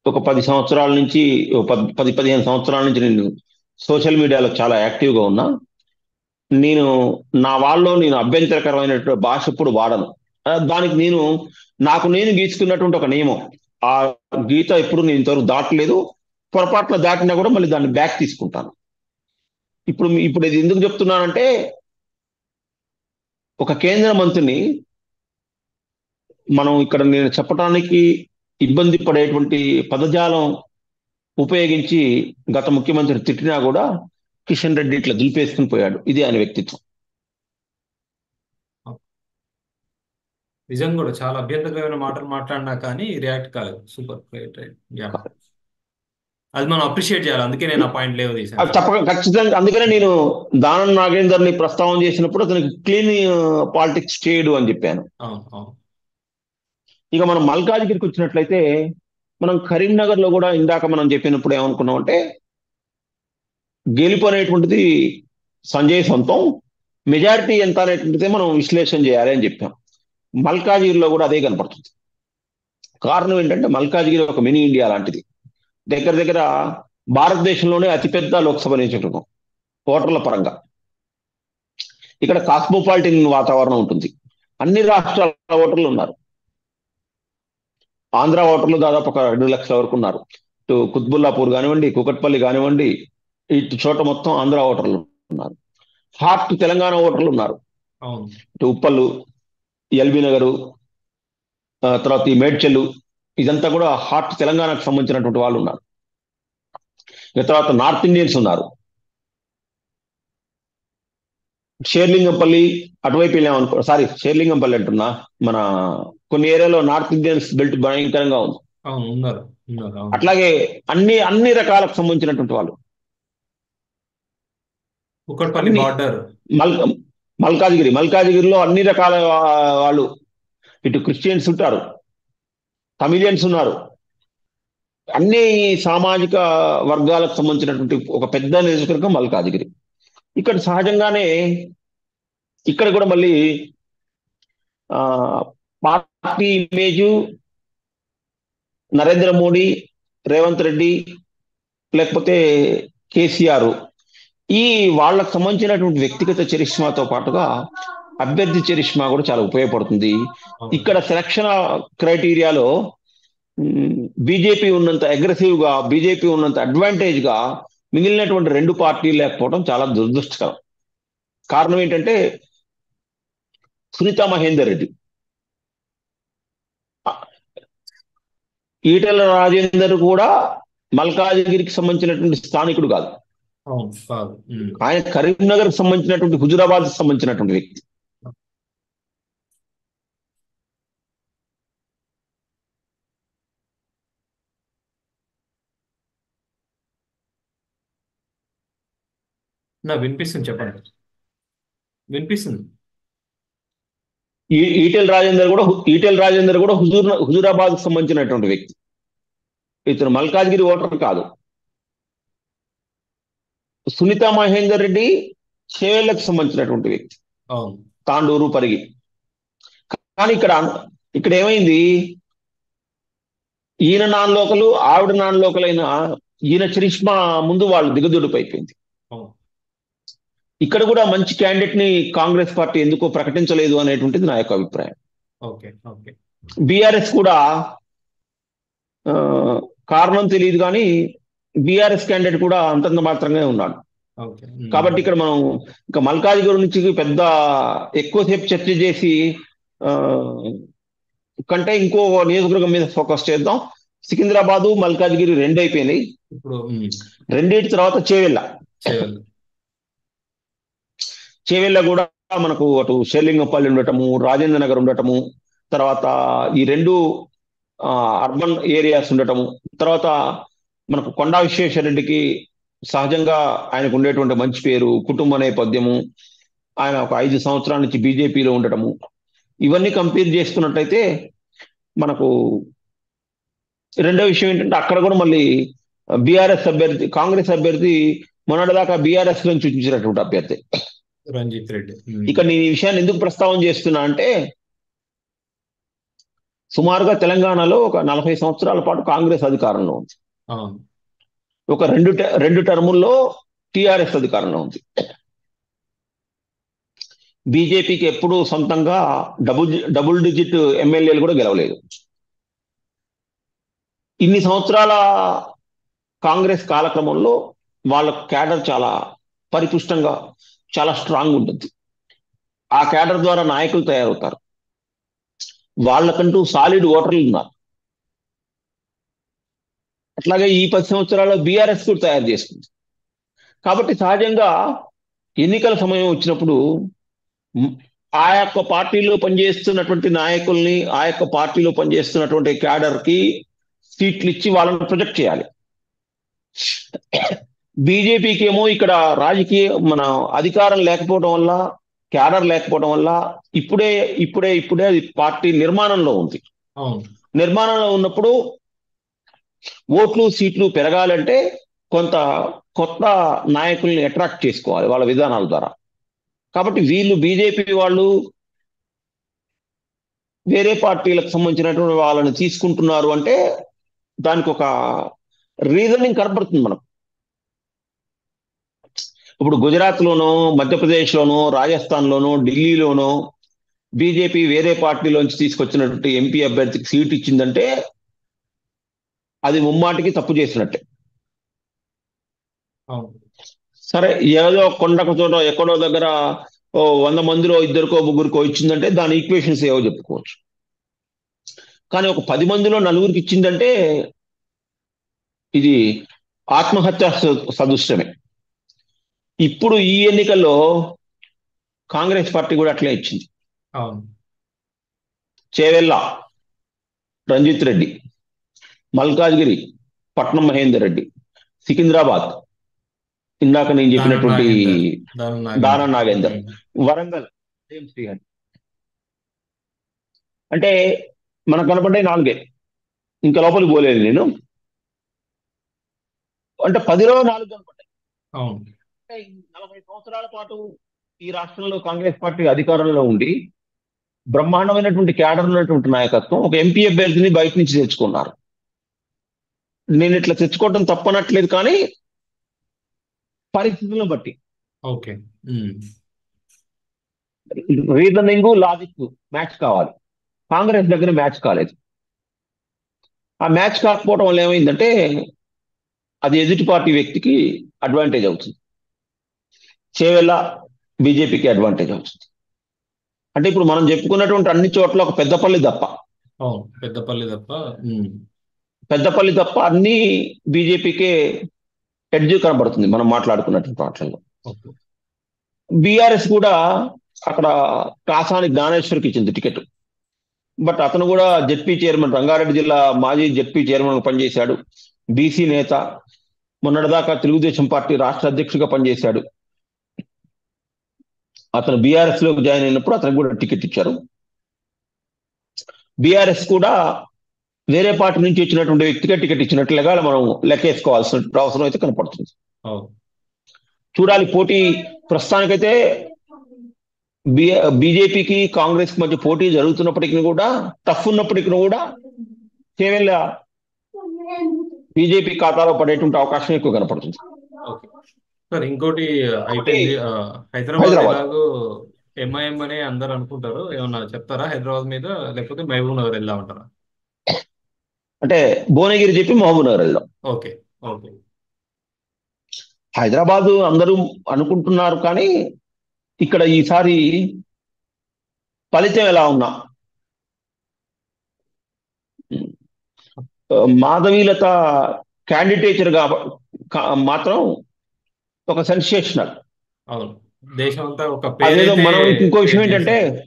ఒక 10 సంవత్సరాల నుంచి, 10-15 సంవత్సరాల నుంచి నేను సోషల్ మీడియాలో చాలా యాక్టివ్గా ఉన్నా. నేను నా వాళ్ళలో నేను అభ్యంతరకరమైనటువంటి భాష ఎప్పుడు వాడను. దానికి నాకు నేను గీసుకున్నటువంటి ఒక నియమం, ఆ గీత ఎప్పుడు నేను ఇంతవరకు దాటలేదు. పొరపాటున దాటినా కూడా మళ్ళీ దాన్ని బ్యాక్ తీసుకుంటాను. ఇప్పుడు ఇది ఎందుకు చెప్తున్నానంటే, ఒక కేంద్ర మంత్రిని మనం ఇక్కడ నేను చెప్పడానికి ఇబ్బంది పడేటువంటి పదజాలం ఉపయోగించి గత ముఖ్యమంత్రి తిట్టినా కూడా కిషన్ రెడ్డి ఇట్లా దులిపేసుకుని పోయాడు. ఇది ఆయన వ్యక్తిత్వం. నిజంగా కూడా చాలా అభ్యంతరకరమైన మాటలు మాట్లాడినా కానీ రియాక్ట్ కాలేదు. Super, right right. యా, అది మనం అప్రిషియేట్ చేయాలి. అందుకే నేను ఆ పాయింట్ లేవు తీసాను. తప్పక ఖచ్చితంగా. అందుకనే నేను దానం నాగేందర్ని ప్రస్తావన చేసినప్పుడు అతనికి క్లీన్ పాలిటిక్స్ చేయడు అని చెప్పాను. ఇక మనం మల్కాజ్గిరికి వచ్చినట్లయితే, మనం కరీంనగర్ లో కూడా ఇందాక మనం చెప్పినప్పుడు ఏమనుకున్నాం అంటే, గెలుపు అనేటువంటిది సంజయ్ సొంతం, మెజారిటీ ఎంత అనేటువంటిది మనం విశ్లేషణ చేయాలి అని చెప్పాం. మల్కాజ్గిరిలో కూడా అదే కనపడుతుంది. కారణం ఏంటంటే మల్కాజ్గిరి ఒక మినీ ఇండియా లాంటిది. దగ్గర దగ్గర భారతదేశంలోనే అతిపెద్ద లోక్సభ నియోజకవర్గం ఓటర్ల పరంగా. ఇక్కడ కాస్మోపాలిటన్ వాతావరణం ఉంటుంది. అన్ని రాష్ట్రాల ఓటర్లు ఉన్నారు. ఆంధ్ర ఓటర్లు దాదాపు ఒక 2 లక్షల వరకు ఉన్నారు. ఇటు కుత్బుల్లాపూర్ కానివ్వండి, కూకట్పల్లి కానివ్వండి, ఇటు చోట మొత్తం ఆంధ్ర ఓటర్లు ఉన్నారు. హార్ట్ తెలంగాణ ఓటర్లు ఉన్నారు. అవును ఇటు ఉప్పల్లు, ఎల్బీ నగరు, తర్వాత ఈ మేడ్చెల్లు, ఇదంతా కూడా హార్ట్ తెలంగాణకు సంబంధించినటువంటి వాళ్ళు ఉన్నారు. ఇక తర్వాత నార్త్ ఇండియన్స్ ఉన్నారు. షేర్లింగంపల్లి అటువైపు వెళ్ళామనుకో, సారీ షేర్లింగంపల్లి అంటున్నా, మన కొన్ని ఏరియాలో నార్త్ ఇండియన్స్ బెల్ట్ భయంకరంగా ఉంది. అవును ఉన్నారు ఉన్నారు అవును అట్లాగే అన్ని రకాలకు సంబంధించినటువంటి వాళ్ళు కుక్కట్పల్లి అన్ని బార్డర్. మల్ మల్కాజిగిరిలో అన్ని రకాల వాళ్ళు, ఇటు క్రిస్టియన్స్ ఉంటారు, తమిళియన్స్ ఉన్నారు, అన్ని సామాజిక వర్గాలకు సంబంధించినటువంటి ఒక పెద్ద నియోజకవర్గం మల్కాజిగిరి. ఇక్కడ సహజంగానే ఇక్కడ కూడా మళ్ళీ ఆ పార్టీ ఇమేజ్, నరేంద్ర మోడీ, రేవంత్ రెడ్డి, లేకపోతే కేసీఆర్, ఈ వాళ్ళకు సంబంధించినటువంటి వ్యక్తిగత చరిష్మాతో పాటుగా అభ్యర్థి చరిష్మా కూడా చాలా ఉపయోగపడుతుంది. అవును ఇక్కడ సెలక్షన్ క్రైటీరియాలో బీజేపీ ఉన్నంత అగ్రెసివ్ గా, బీజేపీ ఉన్నంత అడ్వాంటేజ్ గా మిగిలినటువంటి 2 పార్టీలు లేకపోవడం చాలా దురదృష్టకరం. కారణం ఏంటంటే సునీతా మహేందర్ రెడ్డి, ఈటెల రాజేందర్ కూడా మల్కాజిగిరికి సంబంధించినటువంటి స్థానికుడు కాదు. అవును కాదు. ఆయన కరీంనగర్ సంబంధించినటువంటి, హుజురాబాద్ సంబంధించినటువంటి వ్యక్తి. నా వినిపిస్తుంది, చెప్పండి. వినిపిస్తుంది. ఈటెల రాజేందర్ కూడా హుజూరాబాద్ సంబంధించినటువంటి వ్యక్తి. ఇతను మల్కాజ్గిరి ఓటర్ కాదు. సునీతా మహేందర్ రెడ్డి చేవెళ్లకు సంబంధించినటువంటి వ్యక్తి, అవును తాండూరు, పరిగి. కానీ ఇక్కడ ఏమైంది, ఈయన నాన్ లోకలు, ఆవిడ నాన్ లోకల్ అయిన ఈయన చరిష్మా ముందు వాళ్ళు దిగదుడిపి అయిపోయింది. అవును ఇక్కడ కూడా మంచి క్యాండిడేట్ ని కాంగ్రెస్ పార్టీ ఎందుకో ప్రకటించలేదు అనేటువంటిది నా యొక్క అభిప్రాయం. ఓకే ఓకే బీఆర్ఎస్ కూడా కారణం తెలియదు కానీ బీఆర్ఎస్ క్యాండిడేట్ కూడా అంతంత మాత్రంగా ఉన్నాడు. ఓకే కాబట్టి ఇక్కడ మనం ఇంకా మల్కాజ్గిరి నుంచి పెద్ద ఎక్కువసేపు చర్చ చేసి కంటే ఇంకో నియోజకవర్గం మీద ఫోకస్ చేద్దాం. సికింద్రాబాదు, మల్కాజ్గిరి 2 అయిపోయినాయి. ఇప్పుడు రెండింటి తర్వాత చేవెళ్ళ కూడా మనకు అటు షేర్లింగంపల్లి ఉండటము, రాజేంద్ర నగర్ ఉండటము, తర్వాత ఈ 2 అర్బన్ ఏరియాస్ ఉండటము, తర్వాత మనకు కొండా విశ్వేశ్వరరెడ్డికి సహజంగా ఆయనకు ఉండేటువంటి మంచి పేరు, కుటుంబ నేపథ్యము, ఆయన ఒక 5 సంవత్సరాల నుంచి బీజేపీలో ఉండటము, ఇవన్నీ కంపేర్ చేసుకున్నట్టయితే మనకు రెండో విషయం ఏంటంటే అక్కడ కూడా మళ్ళీ బీఆర్ఎస్ అభ్యర్థి, కాంగ్రెస్ అభ్యర్థి మొన్నటిదాకా బీఆర్ఎస్ నుంచి చూపించినటువంటి అభ్యర్థి రంజిత్ రెడ్డి. ఇక నేను ఈ విషయాన్ని ఎందుకు ప్రస్తావన చేస్తున్నా అంటే సుమారుగా తెలంగాణలో ఒక 40 సంవత్సరాల పాటు కాంగ్రెస్ అధికారంలో ఉంది. ఒక రెండు టర్ముల్లో టిఆర్ఎస్ అధికారంలో ఉంది. బీజేపీకి ఎప్పుడూ సొంతంగా డబుల్ డిజిట్ ఎమ్మెల్యేలు కూడా గెలవలేదు. ఇన్ని సంవత్సరాల కాంగ్రెస్ కాలక్రమంలో వాళ్ళ క్యాడర్ చాలా పరిపుష్టంగా, చాలా స్ట్రాంగ్ ఉంటుంది. ఆ క్యాడర్ ద్వారా నాయకులు తయారవుతారు. వాళ్ళకంటూ సాలిడ్ ఓటర్లు ఉన్నారు. అట్లాగే ఈ 10 సంవత్సరాల్లో బీఆర్ఎస్ కూడా తయారు చేసుకుంది. కాబట్టి సహజంగా ఎన్నికల సమయం వచ్చినప్పుడు ఆ యొక్క పార్టీలో పనిచేస్తున్నటువంటి నాయకుల్ని, ఆ యొక్క పార్టీలో పనిచేస్తున్నటువంటి క్యాడర్ కి సీట్లు ఇచ్చి వాళ్ళని ప్రొజెక్ట్ చేయాలి. బీజేపీకి ఏమో ఇక్కడ మన అధికారం లేకపోవడం వల్ల, క్యాడర్ లేకపోవడం వల్ల ఇప్పుడే అది పార్టీ నిర్మాణంలో ఉంది. నిర్మాణంలో ఉన్నప్పుడు ఓట్లు, సీట్లు పెరగాలంటే కొంత కొత్త నాయకుల్ని అట్రాక్ట్ చేసుకోవాలి వాళ్ళ విధానాల ద్వారా. కాబట్టి వీళ్ళు బీజేపీ వాళ్ళు వేరే పార్టీలకు సంబంధించినటువంటి వాళ్ళని తీసుకుంటున్నారు అంటే దానికి ఒక రీజనింగ్ కనపడుతుంది మనం. ఇప్పుడు గుజరాత్ లోనో, మధ్యప్రదేశ్ లోనో, రాజస్థాన్ లోనో, ఢిల్లీలోనో బీజేపీ వేరే పార్టీలోంచి తీసుకొచ్చినటువంటి ఎంపీ అభ్యర్థికి సీట్ ఇచ్చిందంటే అది ముమ్మాటికి తప్పు చేసినట్టే. అవును. సరే, ఏదో కొండకు చోట ఎక్కడో దగ్గర 100 మందిలో ఇద్దరికో ముగ్గురికో ఇచ్చిందంటే దాని ఈక్వేషన్స్ ఏవో చెప్పుకోవచ్చు. కానీ ఒక 10 మందిలో నలుగురికి ఇచ్చిందంటే ఇది ఆత్మహత్య సదృశ్యమే. ఇప్పుడు ఈ ఎన్నికల్లో కాంగ్రెస్ పార్టీ కూడా అట్లే ఇచ్చింది. అవును. చేవెళ్ళ రంజిత్ రెడ్డి, మల్కాజ్గిరి పట్నం మహేందర్ రెడ్డి, సికింద్రాబాద్ ఇందాక నేను దానం చెప్పినటువంటి నాగేందర్. దానం దానా నాగేందర్. నాగేందర్, వరంగల్ సేమ్ శ్రీహరి. అంటే మనకు కనపడే 4, ఇంకా లోపలికి పోలేదు నేను. అంటే 10లో 4 కనపడ్డాయి. అవును. అంటే 40 సంవత్సరాల పాటు ఈ రాష్ట్రంలో కాంగ్రెస్ పార్టీ అధికారంలో ఉండి బ్రహ్మాండమైనటువంటి క్యాడర్ ఉన్నటువంటి నాయకత్వం ఒక ఎంపీ అభ్యర్థిని బయట నుంచి తెచ్చుకున్నారు. నేను ఇట్లా తెచ్చుకోవడం తప్పనట్లేదు, కానీ పరిస్థితులను బట్టి ఓకే. రీజనింగ్, లాజిక్ మ్యాచ్ కావాలి. కాంగ్రెస్ దగ్గర మ్యాచ్ కాలేదు. ఆ మ్యాచ్ కాకపోవడం వల్ల ఏమైందంటే అది ఎదుటి పార్టీ వ్యక్తికి అడ్వాంటేజ్ అవుతుంది. చేవెళ్ళ బీజేపీకి అడ్వాంటేజ్ అవుతుంది. అంటే ఇప్పుడు మనం చెప్పుకున్నటువంటి అన్ని చోట్ల ఒక పెద్దపల్లి తప్ప అవును. పెద్దపల్లి తప్ప. పెద్దపల్లి తప్ప అన్ని బీజేపీకే ఎడ్జ్ కనబడుతుంది మనం మాట్లాడుకున్నటువంటి వాటిల్లో. ఓకే. బీఆర్ఎస్ కూడా అక్కడ కాసాని జ్ఞానేశ్వర్కి ఇచ్చింది టికెట్. బట్ అతను కూడా జెడ్పీ చైర్మన్, రంగారెడ్డి జిల్లా మాజీ జెడ్పీ చైర్మన్ పనిచేశాడు, బీసీ నేత, మొన్నటిదాకా తెలుగుదేశం పార్టీ రాష్ట్ర అధ్యక్షుడిగా పనిచేశాడు. అతను బీఆర్ఎస్ లోకి జాయిన్ అయినప్పుడు అతనికి కూడా టికెట్ ఇచ్చారు. బీఆర్ఎస్ కూడా వేరే పార్టీ నుంచి వచ్చినటువంటి వ్యక్తిగా టికెట్ ఇచ్చినట్లుగా మనం లెక్కేసుకోవాల్సిన అవసరం అయితే కనపడుతుంది. అవును. చూడాలి పోటీ. ప్రస్తుతానికైతే బీజేపీకి కాంగ్రెస్ కి మధ్య పోటీ జరుగుతున్నప్పటికీ కూడా, టఫ్ ఉన్నప్పటికీ కూడా కేవల బీజేపీ ఖాతాలో పడేటువంటి అవకాశం ఎక్కువ కనపడుతుంది. ఓకే సార్, ఇంకోటి అయిపోయింది. హైదరాబాద్ హైదరాబాద్ ఎలాగో ఎంఐఎం అని అందరు అనుకుంటారు, ఏమన్నా చెప్తారా హైదరాబాద్ మీద? లేకపోతే మహబూబ్ నగర్ వెళ్దామంటారా? అంటే భువనగిరి చెప్పి మహబూబ్ నగర్ వెళ్దాం. ఓకే. ఓకే. హైదరాబాద్ అందరూ అనుకుంటున్నారు, కానీ ఇక్కడ ఈసారి ఫలితం ఎలా ఉన్నా మాధవీలత క్యాండిడేచర్ గా మాత్రం ఒక సెన్సేషనల్. అవును. దేశం అంతా ఒక అదేదో మనం ఇంకో విషయం క్రియేట్ ఏంటంటే చేసింది.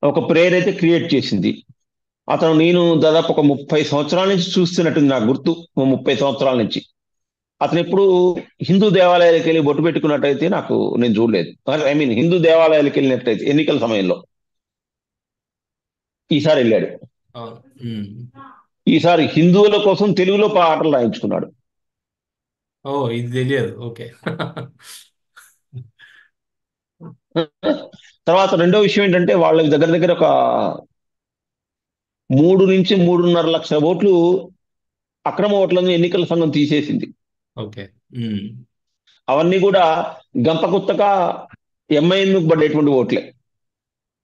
ఒక ప్రేయర్ అయితే క్రియేట్ చేసింది. అతను నేను దాదాపు ఒక 30 సంవత్సరాల నుంచి చూస్తున్నట్టుంది నాకు గుర్తు, 30 సంవత్సరాల నుంచి. అతను ఎప్పుడు హిందూ దేవాలయాలకు వెళ్ళి బొట్టు పెట్టుకున్నట్టయితే నేను చూడలేదు. ఐ మీన్ హిందూ దేవాలయాలకు వెళ్ళినట్టయితే ఎన్నికల సమయంలో. ఈసారి వెళ్ళాడు. అవును. ఈసారి హిందువుల కోసం తెలుగులో పాటలు రాయించుకున్నాడు. ఓ, ఇది తెలియదు. ఓకే. తర్వాత రెండో విషయం ఏంటంటే వాళ్ళకి దగ్గర దగ్గర ఒక 3 నుంచి 3.5 లక్షల ఓట్లు అక్రమ ఓట్లను ఎన్నికల సంఘం తీసేసింది. ఓకే. అవన్నీ కూడా గంపగుత్తగా ఎంఐఎంకు పడేటువంటి ఓట్లే.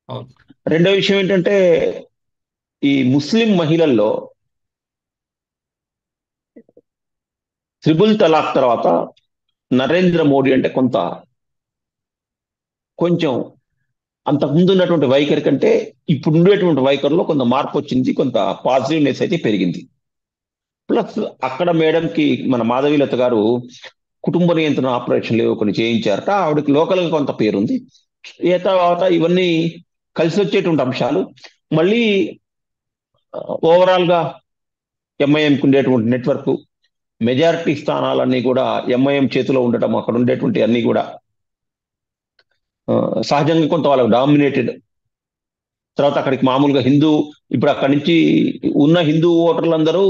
అవును. రెండో విషయం ఏంటంటే ఈ ముస్లిం మహిళల్లో త్రిబుల్ తలాక్ తర్వాత నరేంద్ర మోడీ అంటే కొంచెం అంతకుముందు ఉన్నటువంటి వైఖరి కంటే ఇప్పుడు ఉండేటువంటి వైఖరిలో కొంత మార్పు వచ్చింది, కొంత పాజిటివ్నెస్ అయితే పెరిగింది. ప్లస్ అక్కడ మేడంకి మన మాధవీలత గారు కుటుంబ నియంత్రణ ఆపరేషన్లు కొన్ని చేయించారట. ఆవిడకి లోకల్ గా కొంత పేరుంది. ఏ తర్వాత ఇవన్నీ కలిసి వచ్చేటువంటి అంశాలు మళ్ళీ ఓవరాల్ గా ఎంఐఎంకి ఉండేటువంటి నెట్వర్క్, మెజారిటీ స్థానాలన్నీ కూడా ఎంఐఎం చేతిలో ఉండటం, అక్కడ ఉండేటువంటి అన్ని కూడా సహజంగా కొంత వాళ్ళకి డామినేటెడ్. తర్వాత అక్కడికి మామూలుగా ఇప్పుడు అక్కడి నుంచి ఉన్న హిందూ ఓటర్లందరూ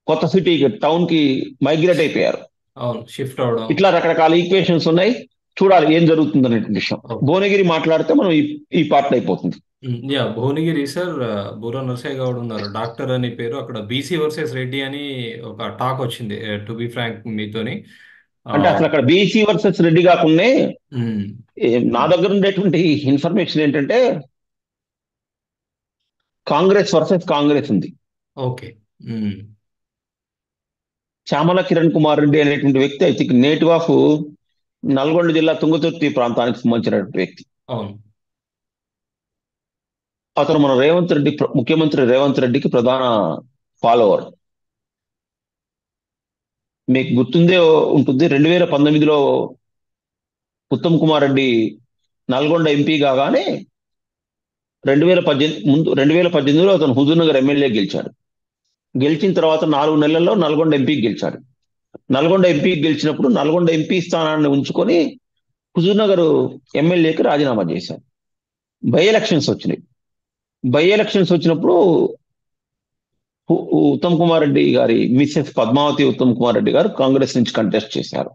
కొత్త సిటీకి, టౌన్ కి మైగ్రేట్ అయిపోయారు. అవును, షిఫ్ట్ అవడం. ఇట్లా రకరకాల ఈక్వేషన్స్ ఉన్నాయి. చూడాలి ఏం జరుగుతుంది అనే విషయం. ఓకే. భువనగిరి మాట్లాడితే మనం ఈ పార్ట్ అయిపోతుంది. యా, భువనగిరి సార్, బూర నరసయ్య గౌడ్ ఉన్నారు, డాక్టర్ అని పేరు. అక్కడ బీసీ వర్సెస్ రెడ్డి అని ఒక టాక్ వచ్చింది, టు బి ఫ్రాంక్ మీతోని. ఆ, అంటే అసలు అక్కడ బీసీ వర్సెస్ రెడ్డి కాకుండా ఉమ్, నా దగ్గర ఉండేటువంటి ఇన్ఫర్మేషన్ ఏంటంటే కాంగ్రెస్ వర్సెస్ కాంగ్రెస్ ఉంది. ఓకే. ఉమ్, చామల కిరణ్ కుమార్ రెడ్డి అనేటువంటి వ్యక్తి I think native of Nalgonda జిల్లా తుంగతుర్తి ప్రాంతానికి సంబంధించినటువంటి వ్యక్తి. అవును. అతను మన రేవంత్ రెడ్డి, ముఖ్యమంత్రి రేవంత్ రెడ్డికి ప్రధాన ఫాలోవర్. మీకు గుర్తుందే ఉంటుంది, 2019లో ఉత్తమ్ కుమార్ రెడ్డి నల్గొండ ఎంపీ కాగానే 2018లో అతను హుజూర్ నగర్ ఎమ్మెల్యే గెలిచాడు. గెలిచిన తర్వాత 4 నెలల్లో నల్గొండ ఎంపీకి గెలిచాడు. నల్గొండ ఎంపీకి గెలిచినప్పుడు నల్గొండ ఎంపీ స్థానాన్ని ఉంచుకొని హుజూర్ నగర్ ఎమ్మెల్యేకి రాజీనామా చేశాడు. బై ఎలక్షన్స్ వచ్చినాయి. బై ఎలక్షన్స్ వచ్చినప్పుడు ఉత్తమ్ కుమార్ రెడ్డి గారి మిస్సెస్ పద్మావతి ఉత్తమ్ కుమార్ రెడ్డి గారు కాంగ్రెస్ నుంచి కంటెస్ట్ చేశారు.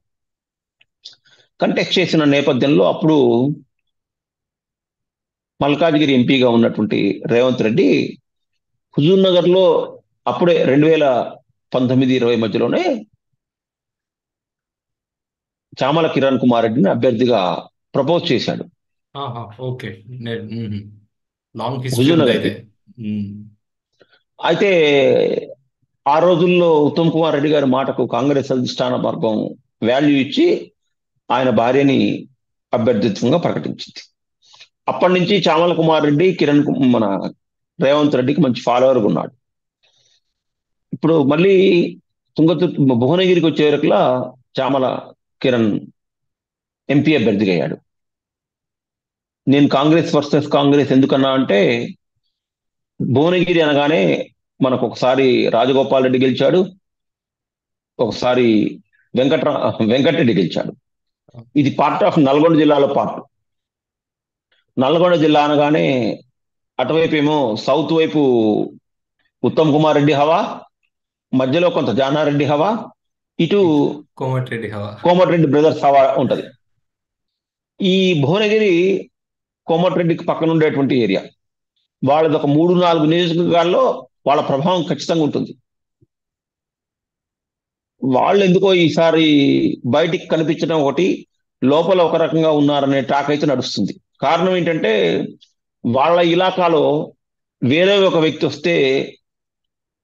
కంటెస్ట్ చేసిన నేపథ్యంలో అప్పుడు మల్కాజ్గిరి ఎంపీగా ఉన్నటువంటి రేవంత్ రెడ్డి హుజూర్ నగర్ లో అప్పుడే 2019-20 మధ్యలోనే చామల కిరణ్ కుమార్ రెడ్డిని అభ్యర్థిగా ప్రపోజ్ చేశాడు ఆహా, ఓకే. లాంగ్ హిస్టరీ హుజూర్ ఉంది నగర్కి. అయితే. ఉమ్, అయితే ఆ రోజుల్లో ఉత్తమ్ కుమార్ రెడ్డి గారి మాటకు కాంగ్రెస్ అధిష్టాన వర్గం వాల్యూ ఇచ్చి ఆయన భార్యని అభ్యర్థిత్వంగా ప్రకటించింది. అప్పటి నుంచి చామల కుమార్ రెడ్డి మన రేవంత్ రెడ్డికి మంచి ఫాలోవర్గా ఉన్నాడు. ఇప్పుడు మళ్ళీ భువనగిరికి వచ్చే వరకులా చామల కిరణ్ ఎంపీ అభ్యర్థిగా అయ్యాడు. నేను కాంగ్రెస్ వర్సెస్ కాంగ్రెస్ ఎందుకన్నా అంటే భువనగిరి అనగానే మనకు ఒకసారి రాజగోపాల్ రెడ్డి గెలిచాడు, ఒకసారి వెంకటరెడ్డి గెలిచాడు. ఇది పార్ట్ ఆఫ్ నల్గొండ జిల్లాలో పార్ట్. నల్గొండ జిల్లా అనగానే అటువైపు ఏమో సౌత్ వైపు ఉత్తమ్ కుమార్ రెడ్డి హవా, మధ్యలో కొంత జానారెడ్డి హవా, ఇటు కోమటిరెడ్డి హవా. కోమటిరెడ్డి బ్రదర్స్ హవా ఉంటది. ఈ భువనగిరి కోమటిరెడ్డికి పక్కన ఉండేటువంటి ఏరియా. వాళ్ళది ఒక 3-4 నియోజకవర్గాల్లో వాళ్ళ ప్రభావం ఖచ్చితంగా ఉంటుంది. వాళ్ళు ఎందుకో ఈసారి బయటికి కనిపించడం ఒకటి, లోపల ఒక రకంగా ఉన్నారనే టాక్ అయితే నడుస్తుంది. కారణం ఏంటంటే వాళ్ళ ఇలాకాలో వేరే ఒక వ్యక్తి వస్తే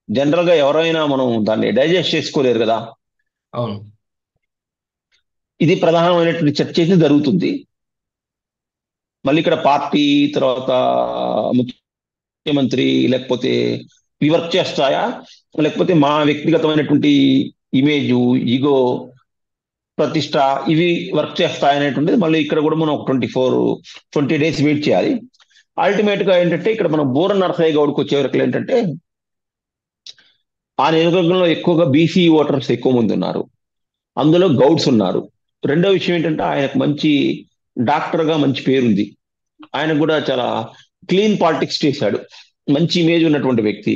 జనరల్ గా ఎవరైనా మనం దాన్ని డైజెస్ట్ చేసుకోలేరు కదా. అవును. ఇది ప్రధానమైనటువంటి చర్చ అయితే జరుగుతుంది. మళ్ళీ ఇక్కడ పార్టీ తర్వాత ముఖ్యమంత్రి లేకపోతే ఇవి వర్క్ చేస్తాయా, లేకపోతే మా వ్యక్తిగతమైనటువంటి ఇమేజ్, ఈగో, ప్రతిష్ట ఇవి వర్క్ చేస్తాయనేటువంటిది మళ్ళీ ఇక్కడ కూడా మనం ఒక 20 డేస్ వెయిట్ చేయాలి. అల్టిమేట్ గా ఏంటంటే ఇక్కడ మనం బూర నరసయ్య గౌడ్కి వచ్చే వరకు ఏంటంటే ఆ నియోజకవర్గంలో ఎక్కువగా బీసీ ఓటర్స్ ఎక్కువ మంది ఉన్నారు, అందులో గౌడ్స్ ఉన్నారు. రెండో విషయం ఏంటంటే ఆయనకు మంచి డాక్టర్ గా మంచి పేరుంది. ఆయనకు కూడా చాలా క్లీన్ పాలిటిక్స్ చేశాడు, మంచి ఇమేజ్ ఉన్నటువంటి వ్యక్తి.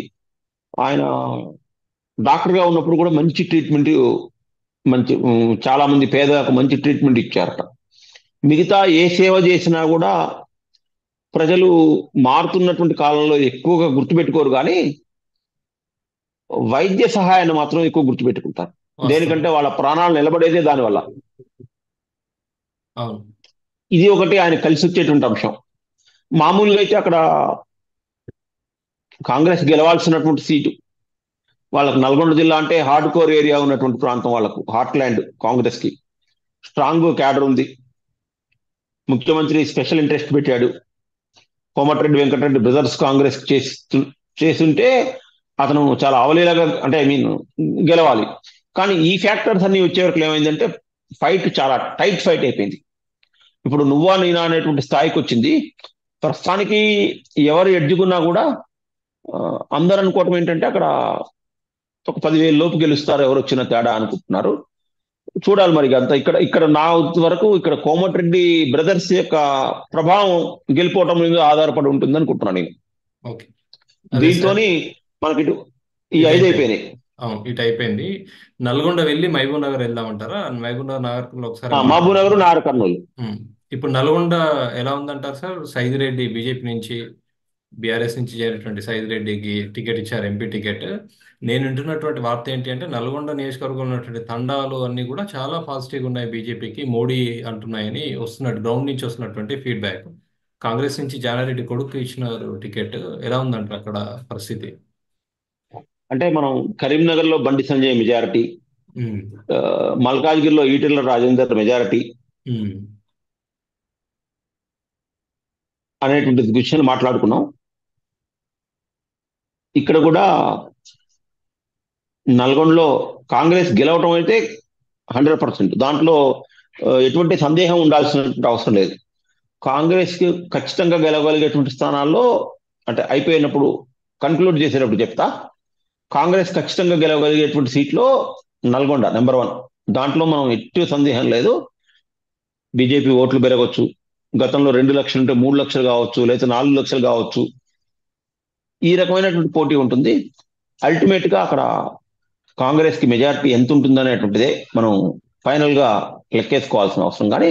ఆయన డాక్టర్ గా ఉన్నప్పుడు కూడా మంచి ట్రీట్మెంట్, మంచి చాలా మంది పేదలకు మంచి ట్రీట్మెంట్ ఇచ్చారట. మిగతా ఏ సేవ చేసినా కూడా ప్రజలు మారుతున్నటువంటి కాలంలో ఎక్కువగా గుర్తుపెట్టుకోరు, కానీ వైద్య సహాయాన్ని మాత్రం ఎక్కువ గుర్తుపెట్టుకుంటారు. దేనికంటే వాళ్ళ ప్రాణాలు నిలబడేదే దానివల్ల. అవును. ఇది ఒకటి ఆయన కలిసి వచ్చేటువంటి అంశం. మామూలుగా అయితే అక్కడ కాంగ్రెస్ గెలవాల్సినటువంటి సీటు, వాళ్ళకు నల్గొండ జిల్లా అంటే హార్డ్ కోర్ ఏరియా ఉన్నటువంటి ప్రాంతం, వాళ్ళకు హార్ట్ ల్యాండ్. కాంగ్రెస్ కి స్ట్రాంగ్ క్యాడర్ ఉంది. ముఖ్యమంత్రి స్పెషల్ ఇంట్రెస్ట్ పెట్టాడు. కోమటిరెడ్డి వెంకటరెడ్డి బ్రదర్స్ కాంగ్రెస్ చేస్తుంటే అతను చాలా అవలీలగా, అంటే ఐ మీన్ గెలవాలి. కానీ ఈ ఫ్యాక్టర్స్ అన్ని వచ్చే వరకు ఏమైందంటే ఫైట్ చాలా టైట్ ఫైట్ అయిపోయింది. ఇప్పుడు నువ్వా నేనా అనేటువంటి స్థాయికి వచ్చింది. ప్రస్తుతానికి ఎవరు ఎడ్జుకున్నా కూడా అందరు అనుకోవటం ఏంటంటే అక్కడ ఒక 10,000 లోపు గెలుస్తారు ఎవరు వచ్చిన తేడా అనుకుంటున్నారు. చూడాలి మరి అంత. ఇక్కడ నా వరకు ఇక్కడ కోమటిరెడ్డి బ్రదర్స్ యొక్క ప్రభావం గెలిపోవటం మీద ఆధారపడి ఉంటుంది అనుకుంటున్నాను నేను. ఓకే. దీంతో మనకి ఈ 5 అయిపోయినాయి. అవును, ఇటు అయిపోయింది. నల్గొండ వెళ్ళి మహబూబ్ నగర్ వెళ్దామంటారా? మహబూబ్ నగర్ ఒకసారి మహబూబ్ మాట్లాడదాం. నగర్, నాగర్ కర్నూలు. ఉమ్. ఇప్పుడు నల్గొండ ఎలా ఉందంటారు సార్? సైదిరెడ్డి బీజేపీ నుంచి, బీఆర్ఎస్ నుంచి చేరినటువంటి సైదిరెడ్డికి టికెట్ ఇచ్చారు, ఎంపీ టికెట్. నేను వింటున్నటువంటి వార్త ఏంటి అంటే నల్గొండ నియోజకవర్గంలో ఉన్నటువంటి తండాలు అన్ని కూడా చాలా పాజిటివ్గా ఉన్నాయి బీజేపీకి, మోడీ అంటున్నాయని వస్తున్నట్టు గ్రౌండ్ నుంచి వస్తున్నటువంటి ఫీడ్బ్యాక్. కాంగ్రెస్ నుంచి జానారెడ్డి కొడుకు ఇచ్చినారు టికెట్. ఎలా ఉందంటారు అక్కడ పరిస్థితి? అంటే మనం కరీంనగర్ లో బండి సంజయ్ మెజారిటీ, ఉమ్. మల్కాజ్గిరిలో ఈటెల రాజేందర్ మెజారిటీ ఉమ్. అనేటువంటి విషయాన్ని మాట్లాడుకున్నాం. ఇక్కడ కూడా నల్గొండలో కాంగ్రెస్ గెలవటం అయితే 100%, దాంట్లో ఎటువంటి సందేహం ఉండాల్సినటువంటి అవసరం లేదు. కాంగ్రెస్ కి ఖచ్చితంగా గెలవగలిగేటువంటి స్థానాల్లో, అంటే అయిపోయినప్పుడు కన్క్లూడ్ చేసేటప్పుడు చెప్తా, కాంగ్రెస్ ఖచ్చితంగా గెలవగలిగేటువంటి సీట్లో నల్గొండ నెంబర్ 1. దాంట్లో మనం ఎట్టి సందేహం లేదు. బీజేపీ ఓట్లు పెరగవచ్చు. గతంలో 2 లక్షలు ఉంటే 3 లక్షలు కావచ్చు, లేదా 4 లక్షలు కావచ్చు. ఈ రకమైనటువంటి పోటీ ఉంటుంది. అల్టిమేట్ గా అక్కడ కాంగ్రెస్ కి మెజారిటీ ఎంత ఉంటుందనేటువంటిదే మనం ఫైనల్ గా లెక్కేసుకోవాల్సిన అవసరం. కానీ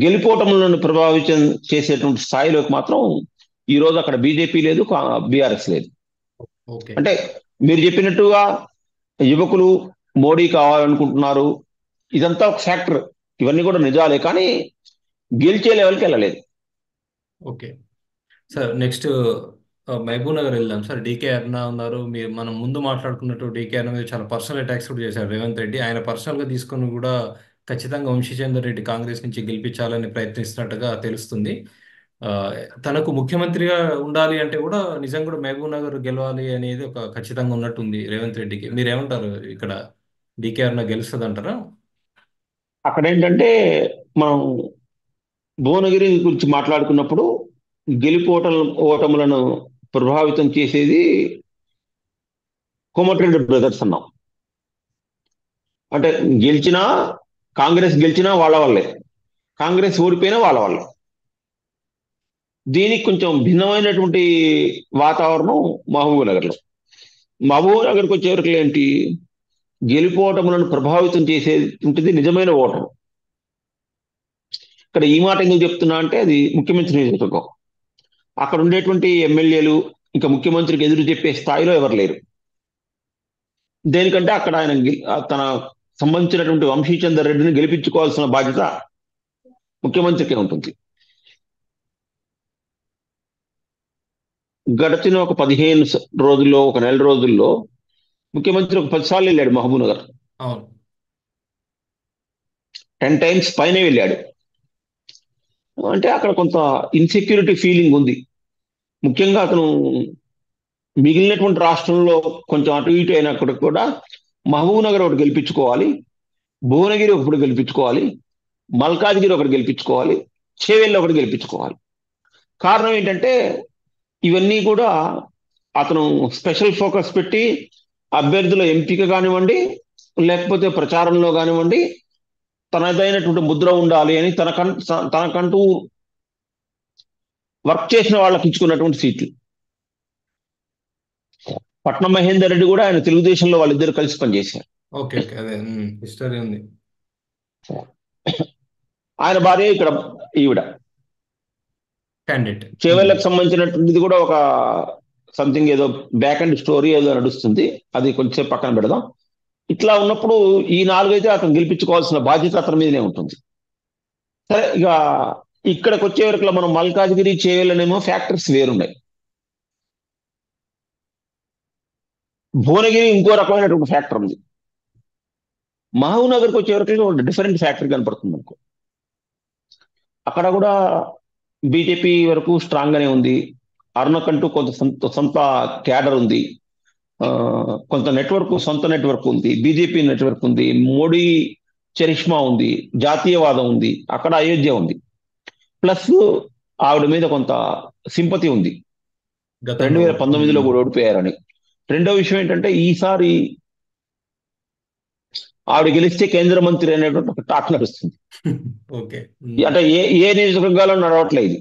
గెలుపోటములను ప్రభావితం చేసేటువంటి స్థాయిలోకి మాత్రం ఈ రోజు అక్కడ బీజేపీ లేదు, బీఆర్ఎస్ లేదు. ఓకే. అంటే మీరు చెప్పినట్టుగా యువకులు మోడీ కావాలనుకుంటున్నారు, ఇదంతా ఒక ఫ్యాక్టర్. ఇవన్నీ కూడా నిజాలే, కానీ గెలిచే లెవెల్కి వెళ్ళలేదు. Okay sir, next Mahbubnagar వెళ్దాం సార్. డీకే అరుణ ఉన్నారు. మీరు మనం ముందు మాట్లాడుకున్నట్టు డీకే అరుణ మీద చాలా పర్సనల్ అటాక్స్ కూడా చేశారు రేవంత్ రెడ్డి. ఆయన పర్సనల్గా తీసుకొని కూడా ఖచ్చితంగా వంశీచందర్ రెడ్డి కాంగ్రెస్ నుంచి గెలిపించాలని ప్రయత్నిస్తున్నట్టుగా తెలుస్తుంది. ఆ, తనకు ముఖ్యమంత్రిగా ఉండాలి అంటే కూడా నిజంగా కూడా మహబూబ్ నగర్ గెలవాలి అనేది ఒక ఖచ్చితంగా ఉన్నట్టుంది రేవంత్ రెడ్డికి. మీరేమంటారు? ఇక్కడ డీకే అరుణ గెలుస్తుంది అంటారా? అక్కడ ఏంటంటే మనం భువనగిరి గురించి మాట్లాడుకున్నప్పుడు ఓటములను ప్రభావితం చేసేది కోమటిరెడ్డి బ్రదర్స్ అన్నాం. అంటే గెలిచినా, కాంగ్రెస్ గెలిచినా వాళ్ళ వల్లే, కాంగ్రెస్ ఓడిపోయినా వాళ్ళ వల్లే. దీనికి కొంచెం భిన్నమైనటువంటి వాతావరణం మహబూబ్ నగర్లో. మహబూబ్ నగర్కి వచ్చేవరకు ఏంటి, గెలుపోటములను ప్రభావితం చేసేది ఉంటుంది నిజమైన ఓటరు. ఇక్కడ ఈ మాట ఎందుకు చెప్తున్నా అంటే అది ముఖ్యమంత్రి నియోజకవర్గం. అక్కడ ఉండేటువంటి ఎమ్మెల్యేలు ఇంకా ముఖ్యమంత్రికి ఎదురు చెప్పే స్థాయిలో ఎవరు లేరు. దేనికంటే అక్కడ ఆయన తన సంబంధించినటువంటి వంశీచందర్ రెడ్డిని గెలిపించుకోవాల్సిన బాధ్యత ముఖ్యమంత్రికే ఉంటుంది. గడిచిన ఒక 15 రోజుల్లో, ఒక నెల రోజుల్లో ముఖ్యమంత్రి ఒక 10 సార్లు వెళ్ళాడు మహబూబ్ నగర్. అవును. 10 టైమ్స్ పైనే వెళ్ళాడు. అంటే అక్కడ కొంత ఇన్సెక్యూరిటీ ఫీలింగ్ ఉంది. ముఖ్యంగా అతను మిగిలినటువంటి రాష్ట్రంలో కొంచెం అటు ఇటు అయినప్పటికి కూడా మహబూబ్ నగర్ ఒకటి గెలిపించుకోవాలి, భువనగిరి ఒకటి గెలిపించుకోవాలి, మల్కాజ్గిరి ఒకటి గెలిపించుకోవాలి, చేవెళ్ళ ఒకటి గెలిపించుకోవాలి. కారణం ఏంటంటే ఇవన్నీ కూడా అతను స్పెషల్ ఫోకస్ పెట్టి అభ్యర్థుల ఎంపిక కానివ్వండి, లేకపోతే ప్రచారంలో కానివ్వండి, తనదైనటువంటి ముద్ర ఉండాలి అని తనకంటూ వర్క్ చేసిన వాళ్ళకి ఇచ్చుకున్నటువంటి సీట్లు. పట్నం మహేందర్ రెడ్డి కూడా ఆయన తెలుగుదేశంలో వాళ్ళిద్దరు కలిసి పనిచేశారు. ఓకే. ఓకే, అదే హిస్టరీ ఉంది. ఆయన భార్య ఇక్కడ ఈవిడ. క్యాండిడేట్. చేవెళ్ళకు సంబంధించినటువంటిది కూడా ఒక సంథింగ్ ఏదో బ్యాక్ అండ్ స్టోరీ ఏదో నడుస్తుంది, అది కొంచెం పక్కన పెడదాం. ఇట్లా ఉన్నప్పుడు ఈ 4 అయితే అతను గెలిపించుకోవాల్సిన బాధ్యత అతని మీదనే ఉంటుంది. సరే, ఇక ఇక్కడికి వచ్చే వరకు మనం మల్కాజ్గిరి చేయాలనేమో ఫ్యాక్టర్స్ వేరున్నాయి. భువనగిరి ఇంకో రకమైనటువంటి ఫ్యాక్టర్ ఉంది. మహబూబ్ నగర్కి వచ్చే వరకు ఒక డిఫరెంట్ ఫ్యాక్టర్ కనపడుతుంది మనకు. అక్కడ కూడా బీజేపీ వరకు స్ట్రాంగ్ గానే ఉంది. అరుణకంటూ కొంత సొంత క్యాడర్ ఉంది, కొంత నెట్వర్క్, సొంత నెట్వర్క్ ఉంది, బీజేపీ నెట్వర్క్ ఉంది, మోడీ చరిష్మా ఉంది, జాతీయవాదం ఉంది, అక్కడ అయోధ్య ఉంది. ప్లస్ ఆవిడ మీద కొంత సింపతి ఉంది, గతంలో 2019లో కూడా ఓడిపోయారని. రెండో విషయం ఏంటంటే ఈసారి ఆవిడ గెలిస్తే కేంద్ర మంత్రి అనేటువంటి ఒక టాక్ నడుస్తుంది. ఓకే. అంటే ఏ నియోజకవర్గాల్లో నడవట్లేదు,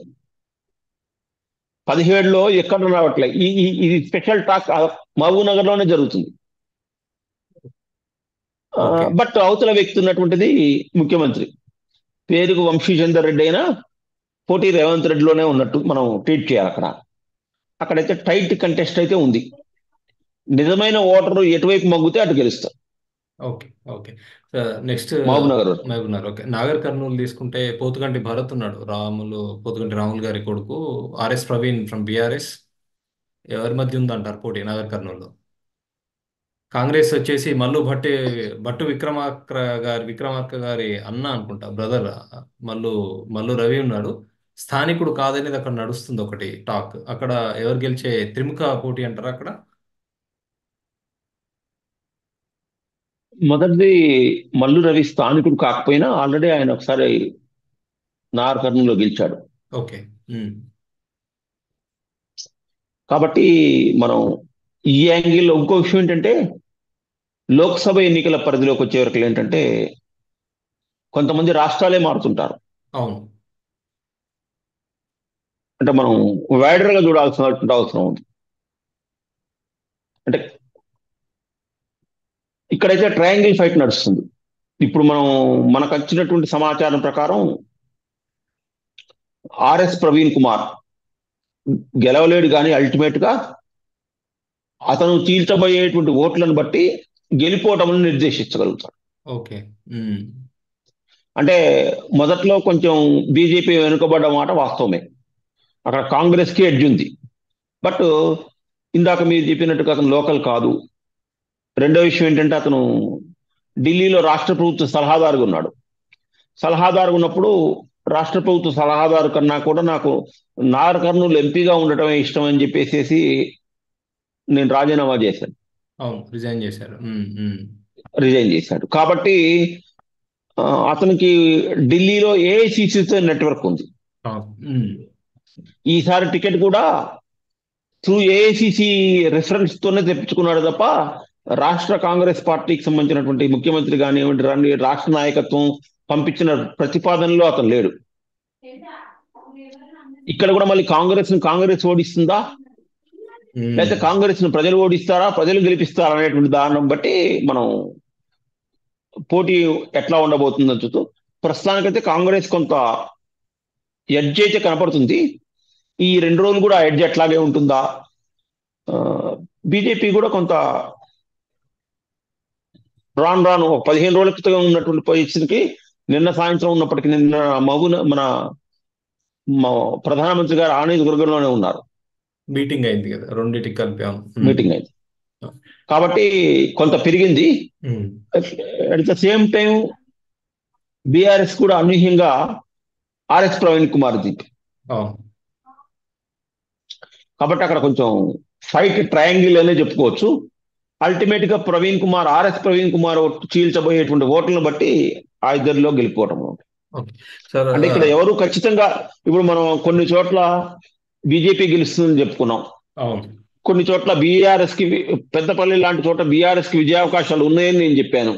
17లో ఎక్కడ నడవట్లేదు. ఇది స్పెషల్ టాక్ మహబూబ్ నగర్ లోనే జరుగుతుంది. ఓకే. బట్ అవతల వ్యక్తి ఉన్నటువంటిది ముఖ్యమంత్రి. పేరుకు వంశీచందర్ రెడ్డి అయినా పోటీ రేవంత్ రెడ్డిలోనే ఉన్నట్టు మనం ట్రీట్ చేయాలి అక్కడ. అక్కడైతే టైట్ కంటెస్ట్ అయితే ఉంది. నిజమైన ఓటరు ఎటువైపు మగ్గితే అటు గెలుస్తారు. Okay. Okay. Next Mahabubnagar వరకు. మహబూబ్‌నగర్. ఓకే. నాగర్ కర్నూల్ తీసుకుంటే పోతుగంటి భరత్ ఉన్నాడు. పోతుగంటి రాములు గారి కొడుకు. RS Praveen from BRS. ఎవరి మధ్య ఉందంటారు పోటీ నాగర్ కర్నూల్‌లో? కాంగ్రెస్ వచ్చేసి విక్రమార్క గారి అన్న అనుకుంటా, బ్రదర్. మల్లు మల్లు రవి ఉన్నాడు. స్థానికుడు కాదనేది అక్కడ నడుస్తుంది ఒకటి టాక్. అక్కడ ఎవరు గెలిచే త్రిముఖ పోటీ అంటారా అక్కడ? మొదటిది మల్లు రవి స్థానికుడు కాకపోయినా ఆల్రెడీ ఆయన ఒకసారి నాగర్ కర్నూలులో గెలిచాడు. ఓకే. ఉమ్. కాబట్టి మనం ఈ యాంగిల్లో ఇంకో విషయం ఏంటంటే, లోక్సభ ఎన్నికల పరిధిలోకి వచ్చే వరకు ఏంటంటే కొంతమంది రాష్ట్రాలే మారుతుంటారు. అవును. అంటే మనం వైడర్ గా చూడాల్సిన అవసరం ఉంది. అంటే ఇక్కడైతే ట్రయాంగిల్ ఫైట్ నడుస్తుంది. ఇప్పుడు మనకు వచ్చినటువంటి సమాచారం ప్రకారం ఆర్ఎస్ ప్రవీణ్ కుమార్ గెలవలేడు, కానీ అల్టిమేట్ గా అతను చీల్చబోయేటువంటి ఓట్లను బట్టి గెలిపోవటం నిర్దేశించగలుగుతాడు. ఓకే. ఉమ్. అంటే మొదట్లో కొంచెం బీజేపీ వెనుకబడ్డ మాట వాస్తవమే. అక్కడ కాంగ్రెస్ కి ఎడ్జ్ ఉంది. బట్ ఇందాక మీరు చెప్పినట్టుగా అతను లోకల్ కాదు. రెండో విషయం ఏంటంటే అతను ఢిల్లీలో రాష్ట్ర ప్రభుత్వ సలహాదారుగా ఉన్నాడు. సలహాదారు ఉన్నప్పుడు రాష్ట్ర ప్రభుత్వ సలహాదారు కన్నా కూడా నాకు నాగర్ కర్నూలు ఎంపీగా ఉండటమే ఇష్టం అని చెప్పేసి నేను రాజీనామా చేశాను. అవును, రిజైన్ చేశారు. రిజైన్ చేశాడు. కాబట్టి ఆ, అతనికి ఢిల్లీలో ఏఐసిసితో నెట్వర్క్ ఉంది. అవును. ఉమ్. ఈసారి టికెట్ కూడా త్రూ ఏఐసిసి రెఫరెన్స్ తోనే తెప్పించుకున్నాడు తప్ప రాష్ట్ర కాంగ్రెస్ పార్టీకి సంబంధించినటువంటి ముఖ్యమంత్రి కానివ్వండి, రాష్ట్ర నాయకత్వం పంపించిన ప్రతిపాదనలో అతను లేడు. ఇక్కడ కూడా మళ్ళీ కాంగ్రెస్ ఓడిస్తుందా, ఉమ్. లేకపోతే కాంగ్రెస్ ను ప్రజలు ఓడిస్తారా, ప్రజలు గెలిపిస్తారా అనేటువంటి దానం బట్టి మనం పోటీ ఎట్లా ఉండబోతుందో చూస్తూ ప్రస్తుతానికైతే కాంగ్రెస్ కొంత ఎడ్జ్ అయితే కనపడుతుంది. ఈ 2 రోజులు కూడా ఎడ్జ్ ఎట్లాగే ఉంటుందా, బీజేపీ కూడా కొంత రాను ఒక 15 రోజుల క్రితం ఉన్నటువంటి పొజిషన్కి నిన్న సాయంత్రం ఉన్నప్పటికీ, నిన్న మన ప్రధానమంత్రి గారు ఆ నియోజకవర్గంలోనే ఉన్నారు. మీటింగ్ అయింది కదా, రెండింటికి కలిపాం. మీటింగ్ అయింది కాబట్టి కొంత పెరిగింది. At the same time BRS కూడా అనూహ్యంగా ఆర్ఎస్ ప్రవీణ్ కుమార్ దిక్కు. కాబట్టి అక్కడ కొంచెం ఫైట్ ట్రయాంగిల్ అనే చెప్పుకోవచ్చు. అల్టిమేట్ గా ఆర్ఎస్ ప్రవీణ్ కుమార్ చీల్చబోయేటువంటి ఓట్లను బట్టి ఆ ఇద్దరిలో గెలిపోవటం. అంటే ఇక్కడ ఎవరు ఖచ్చితంగా ఇప్పుడు మనం కొన్ని చోట్ల బీజేపీ గెలుస్తుందని చెప్పుకున్నాం, కొన్ని చోట్ల బీఆర్ఎస్ కి, పెద్దపల్లి లాంటి చోట బీఆర్ఎస్ కి విజయావకాశాలు ఉన్నాయని నేను చెప్పాను.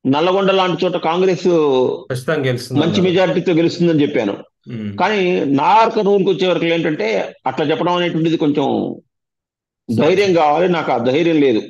నల్లగొండ లాంటి చోట కాంగ్రెస్ మంచి మెజారిటీతో గెలుస్తుందని చెప్పాను. కానీ నాగర్ కర్నూలుకి వచ్చే వరకు ఏంటంటే అట్లా చెప్పడం అనేటువంటిది కొంచెం ధైర్యం కావాలి. నాకు ఆ ధైర్యం లేదు.